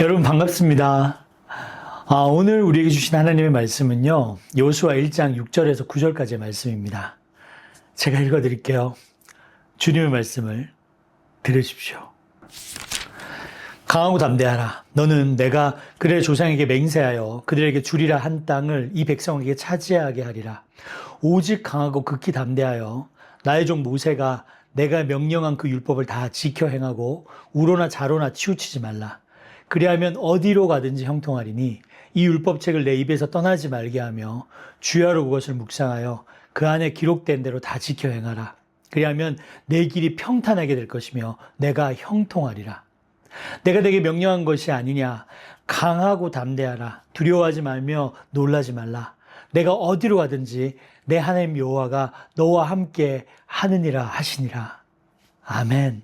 여러분 반갑습니다. 오늘 우리에게 주신 하나님의 말씀은요, 여호수아 1장 6절에서 9절까지의 말씀입니다. 제가 읽어드릴게요. 주님의 말씀을 들으십시오. 강하고 담대하라. 너는 내가 그들의 조상에게 맹세하여 그들에게 주리라 한 땅을 이 백성에게 차지하게 하리라. 오직 강하고 극히 담대하여 나의 종 모세가 내가 명령한 그 율법을 다 지켜 행하고 우로나 자로나 치우치지 말라. 그리하면 어디로 가든지 형통하리니 이 율법책을 내 입에서 떠나지 말게 하며 주야로 그것을 묵상하여 그 안에 기록된 대로 다 지켜 행하라. 그리하면 내 길이 평탄하게 될 것이며 내가 형통하리라. 내가 내게 명령한 것이 아니냐. 강하고 담대하라. 두려워하지 말며 놀라지 말라. 내가 어디로 가든지 내 하나님 여호와가 너와 함께 하느니라 하시니라. 아멘.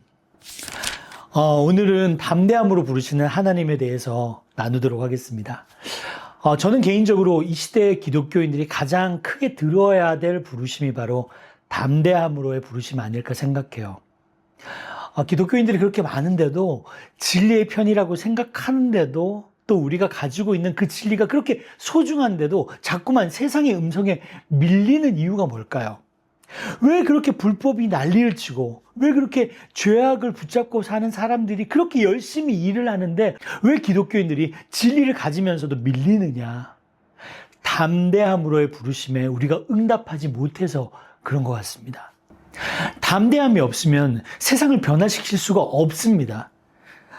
오늘은 담대함으로 부르시는 하나님에 대해서 나누도록 하겠습니다. 저는 개인적으로 이 시대의 기독교인들이 가장 크게 들어야 될 부르심이 바로 담대함으로의 부르심 아닐까 생각해요. 기독교인들이 그렇게 많은데도 진리의 편이라고 생각하는데도 또 우리가 가지고 있는 그 진리가 그렇게 소중한데도 자꾸만 세상의 음성에 밀리는 이유가 뭘까요? 왜 그렇게 불법이 난리를 치고 왜 그렇게 죄악을 붙잡고 사는 사람들이 그렇게 열심히 일을 하는데 왜 기독교인들이 진리를 가지면서도 밀리느냐? 담대함으로의 부르심에 우리가 응답하지 못해서 그런 것 같습니다. 담대함이 없으면 세상을 변화시킬 수가 없습니다.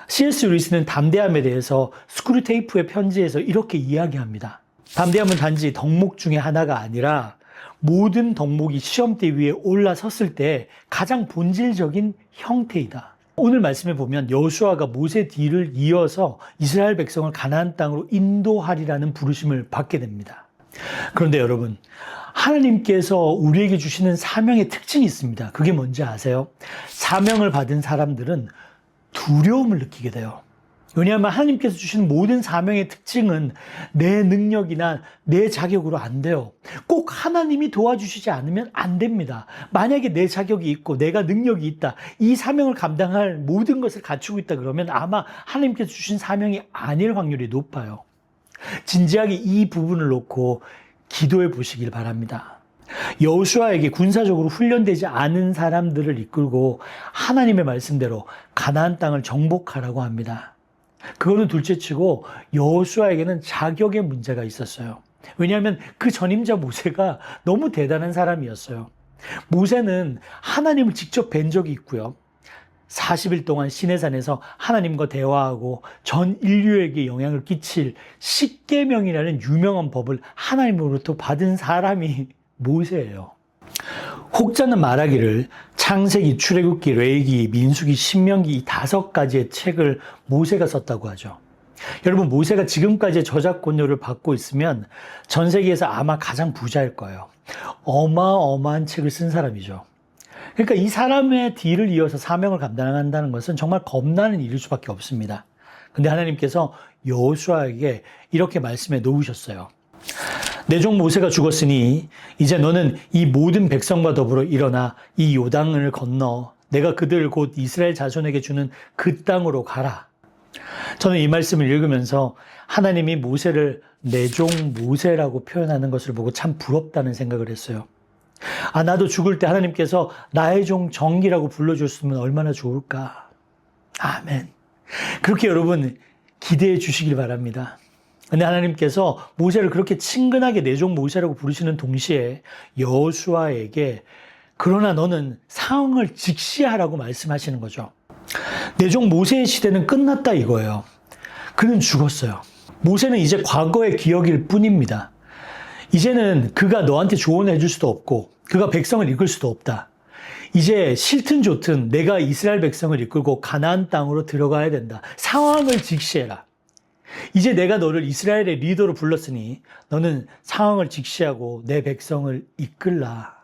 C.S. 루이스는 담대함에 대해서 스크류테이프의 편지에서 이렇게 이야기합니다. 담대함은 단지 덕목 중에 하나가 아니라 모든 덕목이 시험대 위에 올라섰을 때 가장 본질적인 형태이다. 오늘 말씀에 보면 여호수아가 모세 뒤를 이어서 이스라엘 백성을 가나안 땅으로 인도하리라는 부르심을 받게 됩니다. 그런데 여러분, 하나님께서 우리에게 주시는 사명의 특징이 있습니다. 그게 뭔지 아세요? 사명을 받은 사람들은 두려움을 느끼게 돼요. 왜냐하면 하나님께서 주시는 모든 사명의 특징은 내 능력이나 내 자격으로 안 돼요. 꼭 하나님이 도와주시지 않으면 안 됩니다. 만약에 내 자격이 있고 내가 능력이 있다, 이 사명을 감당할 모든 것을 갖추고 있다 그러면 아마 하나님께서 주신 사명이 아닐 확률이 높아요. 진지하게 이 부분을 놓고 기도해 보시길 바랍니다. 여호수아에게 군사적으로 훈련되지 않은 사람들을 이끌고 하나님의 말씀대로 가나안 땅을 정복하라고 합니다. 그거는 둘째치고 여호수아에게는 자격의 문제가 있었어요. 왜냐하면 그 전임자 모세가 너무 대단한 사람이었어요. 모세는 하나님을 직접 뵌 적이 있고요. 40일 동안 시내산에서 하나님과 대화하고 전 인류에게 영향을 끼칠 십계명이라는 유명한 법을 하나님으로부터 받은 사람이 모세예요. 혹자는 말하기를 창세기, 출애굽기, 레위기, 민수기, 신명기 이 5가지의 책을 모세가 썼다고 하죠. 여러분, 모세가 지금까지의 저작권료를 받고 있으면 전 세계에서 아마 가장 부자일 거예요. 어마어마한 책을 쓴 사람이죠. 그러니까 이 사람의 뒤를 이어서 사명을 감당한다는 것은 정말 겁나는 일일 수밖에 없습니다. 근데 하나님께서 여호수아에게 이렇게 말씀해 놓으셨어요. 내 종 모세가 죽었으니 이제 너는 이 모든 백성과 더불어 일어나 이 요단을 건너 내가 그들 곧 이스라엘 자손에게 주는 그 땅으로 가라. 저는 이 말씀을 읽으면서 하나님이 모세를 내 종 모세라고 표현하는 것을 보고 참 부럽다는 생각을 했어요. 나도 죽을 때 하나님께서 나의 종 정기라고 불러줬으면 얼마나 좋을까. 아멘. 그렇게 여러분 기대해 주시길 바랍니다. 근데 하나님께서 모세를 그렇게 친근하게 내 종 모세라고 부르시는 동시에 여호수아에게 그러나 너는 상황을 직시하라고 말씀하시는 거죠. 내 종 모세의 시대는 끝났다 이거예요. 그는 죽었어요. 모세는 이제 과거의 기억일 뿐입니다. 이제는 그가 너한테 조언해 줄 수도 없고 그가 백성을 이끌 수도 없다. 이제 싫든 좋든 내가 이스라엘 백성을 이끌고 가나안 땅으로 들어가야 된다. 상황을 직시해라. 이제 내가 너를 이스라엘의 리더로 불렀으니 너는 상황을 직시하고 내 백성을 이끌라.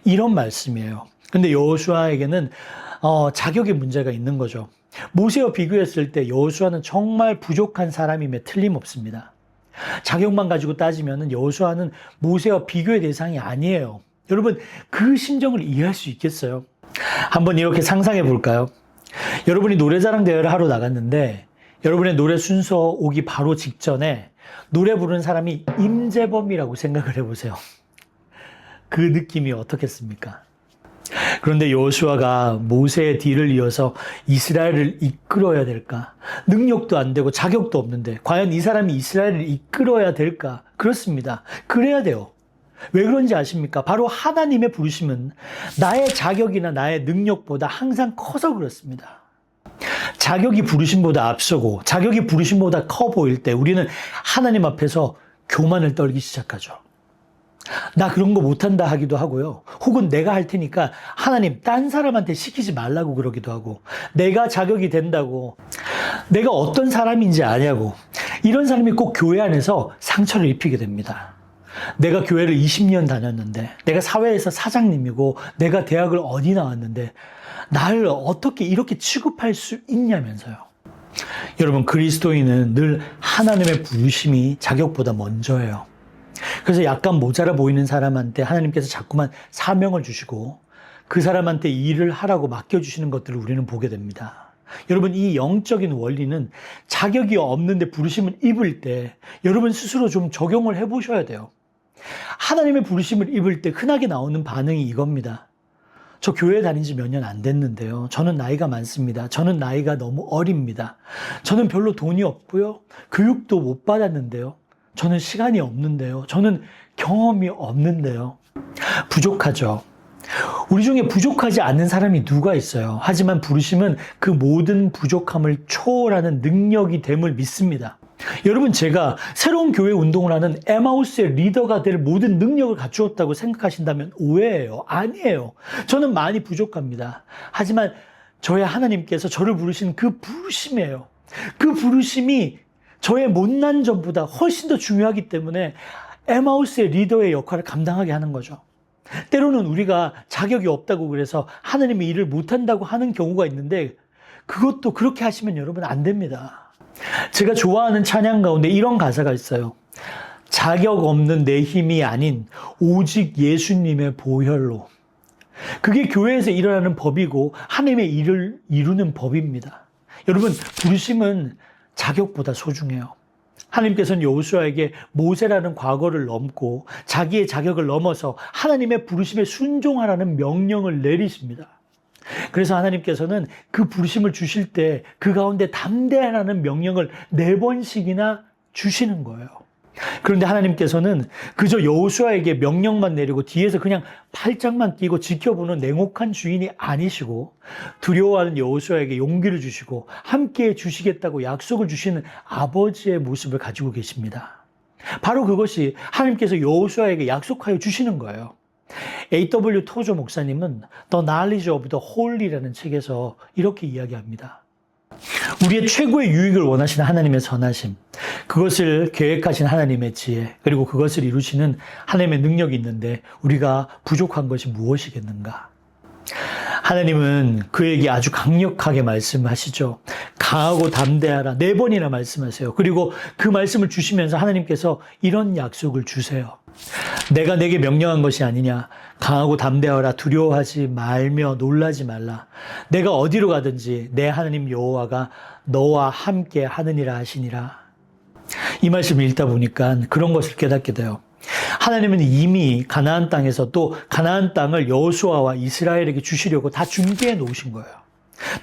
이런 말씀이에요. 근데 여호수아에게는 자격의 문제가 있는 거죠. 모세와 비교했을 때 여호수아는 정말 부족한 사람임에 틀림없습니다. 자격만 가지고 따지면 여호수아는 모세와 비교의 대상이 아니에요. 여러분, 그 심정을 이해할 수 있겠어요? 한번 이렇게 상상해 볼까요? 여러분이 노래자랑 대회를 하러 나갔는데 여러분의 노래 순서 오기 바로 직전에 노래 부르는 사람이 임재범이라고 생각을 해보세요. 그 느낌이 어떻겠습니까? 그런데 여호수아가 모세의 뒤를 이어서 이스라엘을 이끌어야 될까? 능력도 안 되고 자격도 없는데 과연 이 사람이 이스라엘을 이끌어야 될까? 그렇습니다. 그래야 돼요. 왜 그런지 아십니까? 바로 하나님의 부르심은 나의 자격이나 나의 능력보다 항상 커서 그렇습니다. 자격이 부르심보다 앞서고 자격이 부르심보다 커 보일 때 우리는 하나님 앞에서 교만을 떨기 시작하죠. 나 그런 거 못한다 하기도 하고요. 혹은 내가 할 테니까 하나님 딴 사람한테 시키지 말라고 그러기도 하고, 내가 자격이 된다고, 내가 어떤 사람인지 아냐고, 이런 사람이 꼭 교회 안에서 상처를 입히게 됩니다. 내가 교회를 20년 다녔는데, 내가 사회에서 사장님이고, 내가 대학을 어디 나왔는데 나를 어떻게 이렇게 취급할 수 있냐면서요. 여러분, 그리스도인은 늘 하나님의 부르심이 자격보다 먼저예요. 그래서 약간 모자라 보이는 사람한테 하나님께서 자꾸만 사명을 주시고 그 사람한테 일을 하라고 맡겨주시는 것들을 우리는 보게 됩니다. 여러분, 이 영적인 원리는 자격이 없는데 부르심을 입을 때 여러분 스스로 좀 적용을 해보셔야 돼요. 하나님의 부르심을 입을 때 흔하게 나오는 반응이 이겁니다. 저 교회 다닌 지 몇 년 안 됐는데요. 저는 나이가 많습니다. 저는 나이가 너무 어립니다. 저는 별로 돈이 없고요. 교육도 못 받았는데요. 저는 시간이 없는데요. 저는 경험이 없는데요. 부족하죠. 우리 중에 부족하지 않는 사람이 누가 있어요. 하지만 부르심은 그 모든 부족함을 초월하는 능력이 됨을 믿습니다. 여러분, 제가 새로운 교회 운동을 하는 에마우스의 리더가 될 모든 능력을 갖추었다고 생각하신다면 오해예요. 아니에요. 저는 많이 부족합니다. 하지만 저의 하나님께서 저를 부르신 그 부르심이에요. 그 부르심이 저의 못난 점보다 훨씬 더 중요하기 때문에 에마우스의 리더의 역할을 감당하게 하는 거죠. 때로는 우리가 자격이 없다고 그래서 하나님의 일을 못한다고 하는 경우가 있는데 그것도 그렇게 하시면 여러분 안 됩니다. 제가 좋아하는 찬양 가운데 이런 가사가 있어요. 자격 없는 내 힘이 아닌 오직 예수님의 보혈로. 그게 교회에서 일어나는 법이고 하나님의 일을 이루는 법입니다. 여러분, 부르심은 자격보다 소중해요. 하나님께서는 여호수아에게 모세라는 과거를 넘고 자기의 자격을 넘어서 하나님의 부르심에 순종하라는 명령을 내리십니다. 그래서 하나님께서는 그 부르심을 주실 때 그 가운데 담대하라는 명령을 4번씩이나 주시는 거예요. 그런데 하나님께서는 그저 여호수아에게 명령만 내리고 뒤에서 그냥 팔짱만 끼고 지켜보는 냉혹한 주인이 아니시고 두려워하는 여호수아에게 용기를 주시고 함께 주시겠다고 약속을 주시는 아버지의 모습을 가지고 계십니다. 바로 그것이 하나님께서 여호수아에게 약속하여 주시는 거예요. A.W. 토저 목사님은 The Knowledge of the Holy라는 책에서 이렇게 이야기합니다. 우리의 최고의 유익을 원하시는 하나님의 선하심, 그것을 계획하신 하나님의 지혜, 그리고 그것을 이루시는 하나님의 능력이 있는데 우리가 부족한 것이 무엇이겠는가? 하나님은 그에게 아주 강력하게 말씀하시죠. 강하고 담대하라 4번이나 말씀하세요. 그리고 그 말씀을 주시면서 하나님께서 이런 약속을 주세요. 내가 내게 명령한 것이 아니냐. 강하고 담대하라. 두려워하지 말며 놀라지 말라. 내가 어디로 가든지 내 하나님 여호와가 너와 함께 하느니라 하시니라. 이 말씀을 읽다 보니까 그런 것을 깨닫게 돼요. 하나님은 이미 가나안 땅에서 또 가나안 땅을 여호수아와 이스라엘에게 주시려고 다 준비해 놓으신 거예요.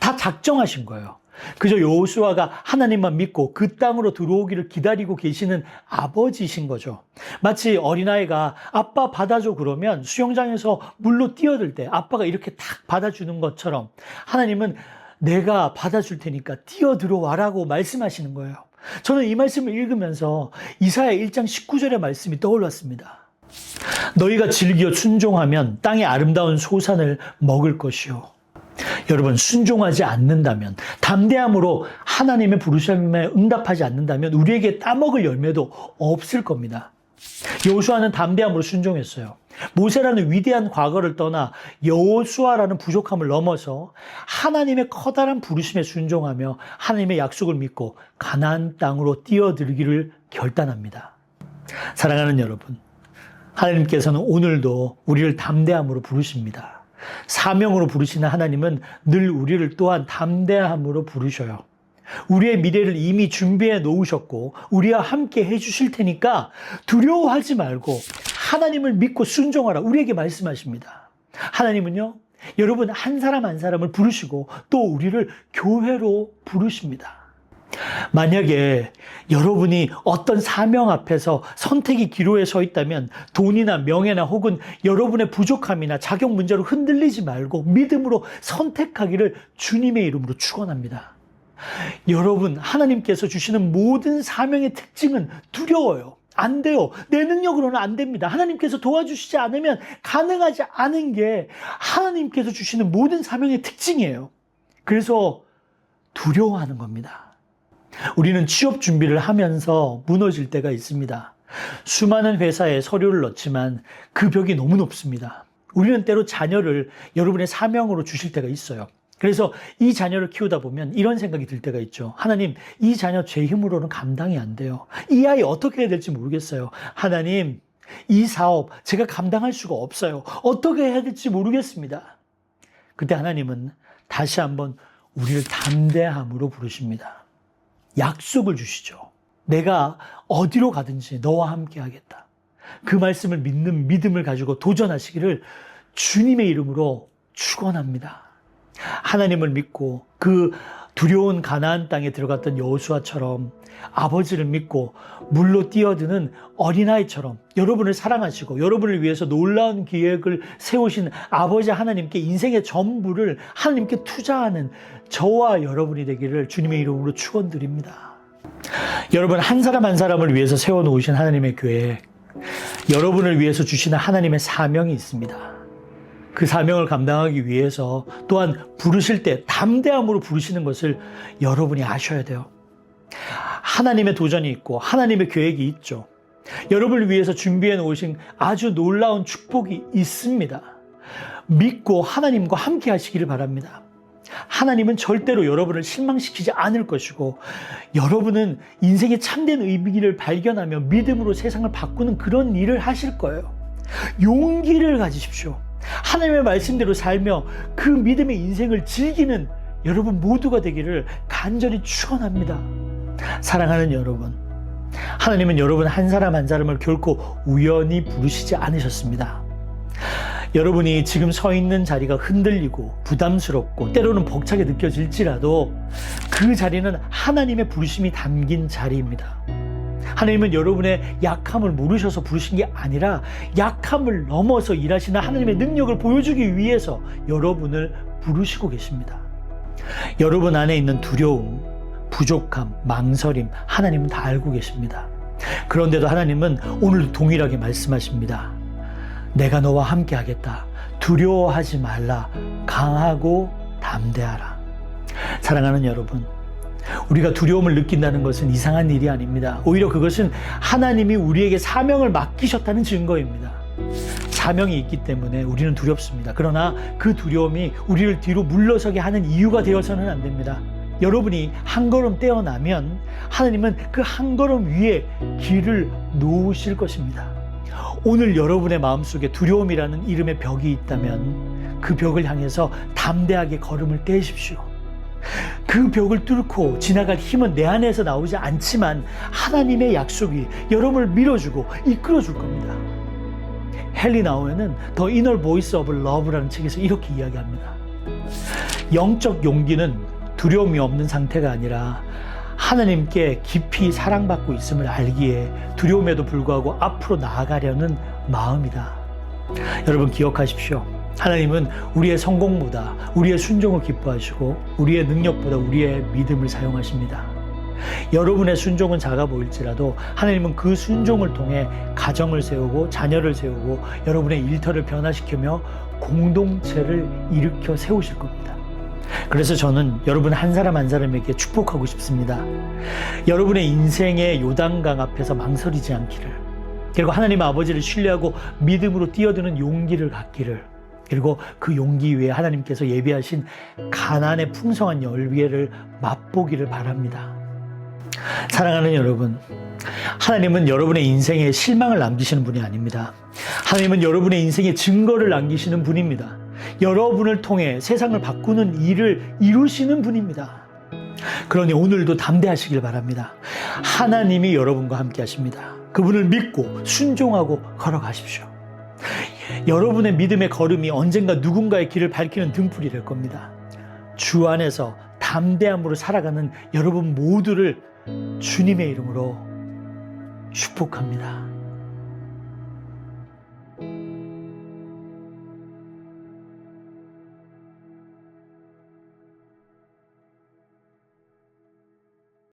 다 작정하신 거예요. 그저 여호수아가 하나님만 믿고 그 땅으로 들어오기를 기다리고 계시는 아버지이신 거죠. 마치 어린아이가 아빠 받아줘 그러면 수영장에서 물로 뛰어들 때 아빠가 이렇게 탁 받아주는 것처럼 하나님은 내가 받아줄 테니까 뛰어들어와라고 말씀하시는 거예요. 저는 이 말씀을 읽으면서 이사야 1장 19절의 말씀이 떠올랐습니다. 너희가 즐겨 순종하면 땅의 아름다운 소산을 먹을 것이요. 여러분, 순종하지 않는다면, 담대함으로 하나님의 부르심에 응답하지 않는다면 우리에게 따먹을 열매도 없을 겁니다. 여호수아는 담대함으로 순종했어요. 모세라는 위대한 과거를 떠나 여호수아라는 부족함을 넘어서 하나님의 커다란 부르심에 순종하며 하나님의 약속을 믿고 가나안 땅으로 뛰어들기를 결단합니다. 사랑하는 여러분, 하나님께서는 오늘도 우리를 담대함으로 부르십니다. 사명으로 부르시는 하나님은 늘 우리를 또한 담대함으로 부르셔요. 우리의 미래를 이미 준비해 놓으셨고 우리와 함께 해주실 테니까 두려워하지 말고 하나님을 믿고 순종하라 우리에게 말씀하십니다. 하나님은요, 여러분 한 사람 한 사람을 부르시고 또 우리를 교회로 부르십니다. 만약에 여러분이 어떤 사명 앞에서 선택의 기로에 서 있다면 돈이나 명예나 혹은 여러분의 부족함이나 자격 문제로 흔들리지 말고 믿음으로 선택하기를 주님의 이름으로 축원합니다. 여러분, 하나님께서 주시는 모든 사명의 특징은 두려워요. 안 돼요. 내 능력으로는 안 됩니다. 하나님께서 도와주시지 않으면 가능하지 않은 게 하나님께서 주시는 모든 사명의 특징이에요. 그래서 두려워하는 겁니다. 우리는 취업 준비를 하면서 무너질 때가 있습니다. 수많은 회사에 서류를 넣지만 그 벽이 너무 높습니다. 우리는 때로 자녀를 여러분의 사명으로 주실 때가 있어요. 그래서 이 자녀를 키우다 보면 이런 생각이 들 때가 있죠. 하나님, 이 자녀 제 힘으로는 감당이 안 돼요. 이 아이 어떻게 해야 될지 모르겠어요. 하나님, 이 사업 제가 감당할 수가 없어요. 어떻게 해야 될지 모르겠습니다. 그때 하나님은 다시 한번 우리를 담대함으로 부르십니다. 약속을 주시죠. 내가 어디로 가든지 너와 함께 하겠다. 그 말씀을 믿는 믿음을 가지고 도전하시기를 주님의 이름으로 축원합니다. 하나님을 믿고 그 두려운 가나안 땅에 들어갔던 여호수아처럼 아버지를 믿고 물로 뛰어드는 어린아이처럼 여러분을 사랑하시고 여러분을 위해서 놀라운 계획을 세우신 아버지 하나님께 인생의 전부를 하나님께 투자하는 저와 여러분이 되기를 주님의 이름으로 축원드립니다. 여러분, 한 사람 한 사람을 위해서 세워놓으신 하나님의 계획, 여러분을 위해서 주시는 하나님의 사명이 있습니다. 그 사명을 감당하기 위해서 또한 부르실 때 담대함으로 부르시는 것을 여러분이 아셔야 돼요. 하나님의 도전이 있고 하나님의 계획이 있죠. 여러분을 위해서 준비해 놓으신 아주 놀라운 축복이 있습니다. 믿고 하나님과 함께 하시기를 바랍니다. 하나님은 절대로 여러분을 실망시키지 않을 것이고 여러분은 인생의 참된 의미를 발견하며 믿음으로 세상을 바꾸는 그런 일을 하실 거예요. 용기를 가지십시오. 하나님의 말씀대로 살며 그 믿음의 인생을 즐기는 여러분 모두가 되기를 간절히 축원합니다. 사랑하는 여러분, 하나님은 여러분 한 사람 한 사람을 결코 우연히 부르시지 않으셨습니다. 여러분이 지금 서 있는 자리가 흔들리고 부담스럽고 때로는 벅차게 느껴질지라도 그 자리는 하나님의 부르심이 담긴 자리입니다. 하나님은 여러분의 약함을 모르셔서 부르신 게 아니라 약함을 넘어서 일하시는 하나님의 능력을 보여주기 위해서 여러분을 부르시고 계십니다. 여러분 안에 있는 두려움, 부족함, 망설임, 하나님은 다 알고 계십니다. 그런데도 하나님은 오늘도 동일하게 말씀하십니다. 내가 너와 함께 하겠다. 두려워하지 말라. 강하고 담대하라. 사랑하는 여러분, 우리가 두려움을 느낀다는 것은 이상한 일이 아닙니다. 오히려 그것은 하나님이 우리에게 사명을 맡기셨다는 증거입니다. 사명이 있기 때문에 우리는 두렵습니다. 그러나 그 두려움이 우리를 뒤로 물러서게 하는 이유가 되어서는 안 됩니다. 여러분이 한 걸음 떼어나면 하나님은 그 한 걸음 위에 길을 놓으실 것입니다. 오늘 여러분의 마음속에 두려움이라는 이름의 벽이 있다면 그 벽을 향해서 담대하게 걸음을 떼십시오. 그 벽을 뚫고 지나갈 힘은 내 안에서 나오지 않지만 하나님의 약속이 여러분을 밀어주고 이끌어줄 겁니다. 헨리 나우에는 The Inner Voice of Love라는 책에서 이렇게 이야기합니다. 영적 용기는 두려움이 없는 상태가 아니라 하나님께 깊이 사랑받고 있음을 알기에 두려움에도 불구하고 앞으로 나아가려는 마음이다. 여러분 기억하십시오. 하나님은 우리의 성공보다 우리의 순종을 기뻐하시고 우리의 능력보다 우리의 믿음을 사용하십니다. 여러분의 순종은 작아 보일지라도 하나님은 그 순종을 통해 가정을 세우고 자녀를 세우고 여러분의 일터를 변화시키며 공동체를 일으켜 세우실 겁니다. 그래서 저는 여러분 한 사람 한 사람에게 축복하고 싶습니다. 여러분의 인생의 요단강 앞에서 망설이지 않기를, 그리고 하나님 아버지를 신뢰하고 믿음으로 뛰어드는 용기를 갖기를, 그리고 그 용기 위에 하나님께서 예비하신 가난의 풍성한 열매를 맛보기를 바랍니다. 사랑하는 여러분, 하나님은 여러분의 인생에 실망을 남기시는 분이 아닙니다. 하나님은 여러분의 인생에 증거를 남기시는 분입니다. 여러분을 통해 세상을 바꾸는 일을 이루시는 분입니다. 그러니 오늘도 담대하시길 바랍니다. 하나님이 여러분과 함께 하십니다. 그분을 믿고 순종하고 걸어가십시오. 여러분의 믿음의 걸음이 언젠가 누군가의 길을 밝히는 등불이 될 겁니다. 주 안에서 담대함으로 살아가는 여러분 모두를 주님의 이름으로 축복합니다.